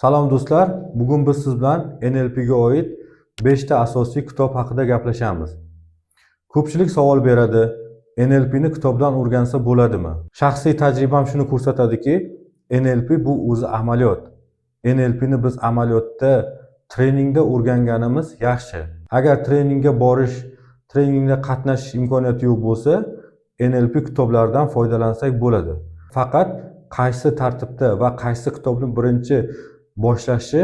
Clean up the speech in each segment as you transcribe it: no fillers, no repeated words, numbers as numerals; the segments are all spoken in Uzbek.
Salom do'stlar, bugun biz siz bilan NLP ga oid 5 ta asosiy kitob haqida gaplashamiz. Ko'pchilik savol beradi, NLP ni kitobdan o'rgansa bo'ladimi? Shaxsiy tajribam shuni ko'rsatadiki, NLP bu o'zi amaliyot. NLP ni biz amaliyotda, treningda o'rganganimiz yaxshi. Agar treningga borish, treningda qatnashish imkoniyati yo'q bo'lsa, NLP kitoblaridan foydalansak bo'ladi. Faqat qaysi tartibda va qaysi kitobni birinchi boshlashni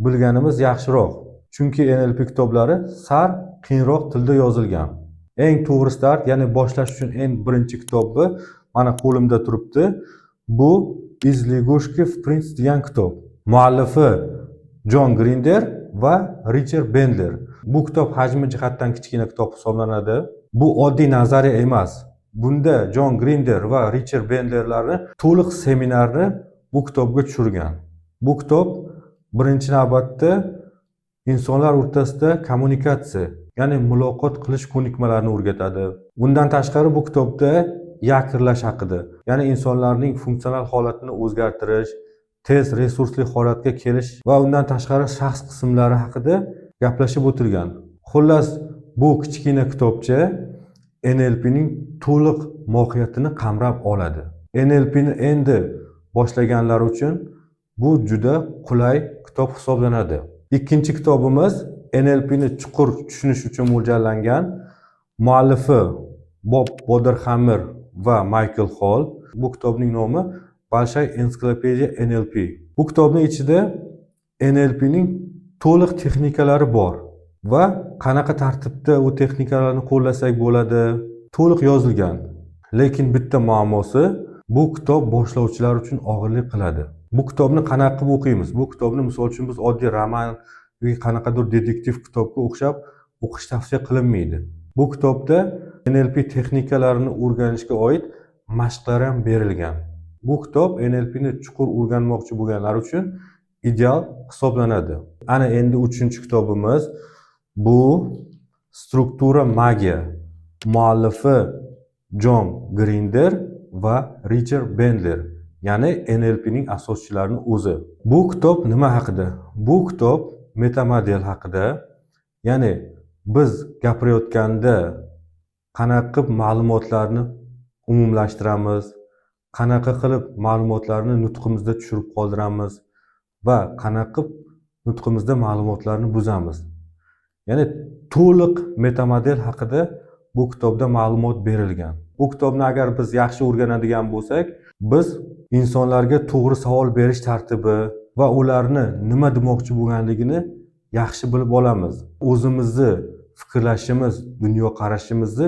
bilganimiz yaxshiroq. Chunki NLP kitoblari sal qiyinroq tilda yozilgan. Eng to'g'ri start, ya'ni boshlash uchun eng birinchi kitobi mana qo'limda turibdi. Bu Iz Ligushki в принципе degan kitob. Muallifi Jon Grinder va Richard Bandler. Bu kitob hajmi jihatdan kichkina kitob hisoblanadi. Bu oddiy nazariya emas. Bunda Jon Grinder va Richard Bandlerlarni to'liq seminarni bu kitobga tushirgan. Bu kitob birinchi navbatda insonlar o'rtasida kommunikatsiya, ya'ni muloqot qilish ko'nikmalarini o'rgatadi. Bundan tashqari bu kitobda yakrlash haqida, ya'ni insonlarning funksional holatini o'zgartirish, tez resursli holatga kelish va undan tashqari shaxs qismlari haqida gaplashib o'tilgan. Xullas, bu kichkina kitobcha NLP ning to'liq mohiyatini qamrab oladi. NLP ni endi boshlaganlar uchun bu juda qulay kitob hisoblanadi. Ikkinchi kitobimiz NLP ni chuqur tushunish uchun mo'ljallangan. Muallifi Bob Boderhammer va Michael Hall. Bu kitobning nomi Большая энциклопедия NLP. Bu kitobning ichida NLP ning to'liq texnikalari bor va qanaqa tartibda u texnikalarni qo'llasak bo'ladi, to'liq yozilgan. Lekin bitta muammosi, bu kitob boshlovchilar uchun og'irlik qiladi. Bu kitobni qanaqa qilib o'qiymiz? Bu kitobni misol uchun biz oddiy roman yoki qanaqadir detektiv kitobga o'xshab o'qish tavsiya qilinmaydi. Bu kitobda NLP texnikalarini o'rganishga oid mashqlar ham berilgan. Bu kitob NLP ni chuqur o'rganmoqchi bo'lganlar uchun ideal hisoblanadi. Ana endi 3-kitobimiz bu Struktura magiya. Muallifi Jon Grinder va Richard Bandler, ya'ni NLP ning asoschilarining o'zi. Bu kitob nima haqida? Bu kitob metamodel haqida, ya'ni biz gapirayotganda qanaqa qilib ma'lumotlarni umumlashtiramiz, qanaqa qilib ma'lumotlarni nutqimizda tushirib qoldiramiz va qanaqa qilib nutqimizda ma'lumotlarni buzamiz. Ya'ni to'liq metamodel haqida bu kitobda ma'lumot berilgan. Bu kitobni agar biz yaxshi o'rganadigan bo'lsak, biz insonlarga to'g'ri savol berish tartibi va ularni nima demoqchi bo'lganligini yaxshi bilib olamiz. O'zimizni fikrlashimiz, dunyo qarashimizni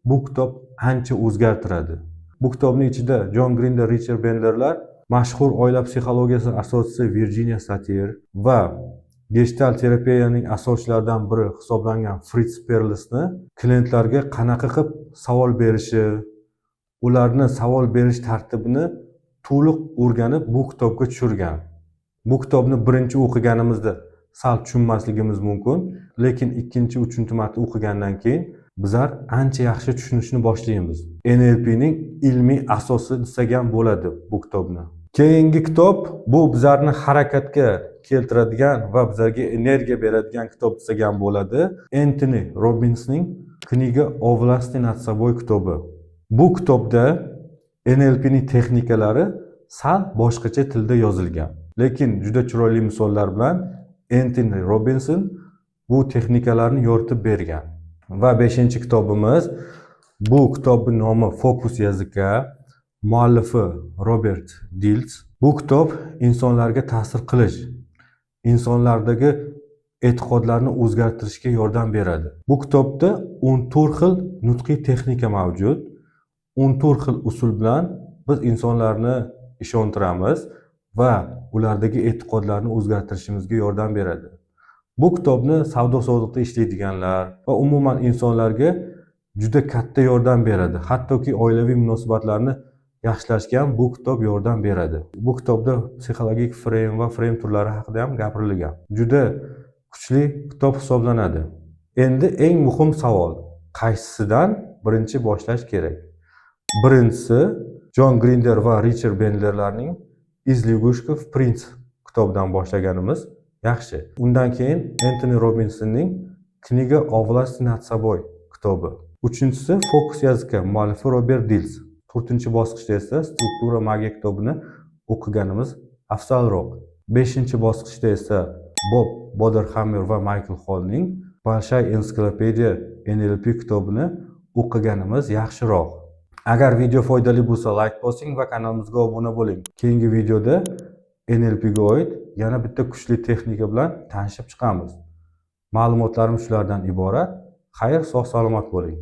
bu kitob ancha o'zgartiradi. Bu kitobning ichida Jon Grinder, Richard Bandlerlar, mashhur oila psixologiyasi asoschisi Virginia Satir va Gestalt terapiyaning asoschilaridan biri hisoblangan Fritz Perlsni klientlarga qanaqa qilib savol berishi, ularni savol berish tartibini to'liq o'rganib bu kitobga tushirgan. Bu kitobni birinchi o'qiganimizda sal tushunmasligimiz mumkin, lekin ikkinchi, uchinchi marta o'qigandan keyin bizlar ancha yaxshi tushunishni boshlaymiz. NLP ning ilmiy asosi desak ham bo'ladi bu kitobni. Keyingi kitob bu bizlarni harakatga keltiradigan va bizlarga energiya beradigan kitob desak ham bo'ladi. Anthony Robbinsning Kniga o власти над собой kitobi. Bu kitobda NLP ning texnikalari sal boshqacha tilda yozilgan. Lekin juda chiroyli misollar bilan Anthony Robinson bu texnikalarni yoritib bergan. Va 5-kitobimiz, bu kitobning nomi Fokus yozika. Muallifi Robert Dilts. Bu kitob insonlarga ta'sir qilish, insonlardagi e'tiqodlarni o'zgartirishga yordam beradi. Bu kitobda 14 xil nutqiy texnika mavjud. 14 xil usul bilan biz insonlarni ishontiramiz va ulardagi e'tiqodlarni o'zgartirishimizga yordam beradi. Bu kitobni savdo-sotiqda ishlaydiganlar va umuman insonlarga juda katta yordam beradi. Hattoki oilaviy munosabatlarni yaxshilashga ham bu kitob yordam beradi. Bu kitobda psixologik frame va frame turlari haqida ham gapirilgan. Juda kuchli kitob hisoblanadi. Endi eng muhim savol, qaysisidan birinchi boshlash kerak? Birinchisi Jon Grinder va Richard Bandlerlarning Iz Ligushki в принципе kitobdan boshlaganimiz yaxshi. Undan keyin Entoni Robinsonning Kniga Ovlast nad собой kitobi. Uchinchisi Fokus yozga, muallifi Robert Dills. 4-bosqichda esa Struktura magiya kitobini o'qiganimiz afzalroq. 5-bosqichda esa Bob Boderhammer va Michael Hallning Большая ensiklopediya NLP kitobini o'qiganimiz yaxshiroq. Agar video foydali bo'lsa, like bosing va kanalimizga obuna bo'ling. Keyingi videoda NLP ga oid yana bitta kuchli texnika bilan tanishib chiqamiz. Ma'lumotlarim shulardan iborat. Xayr, sog' salomat bo'ling.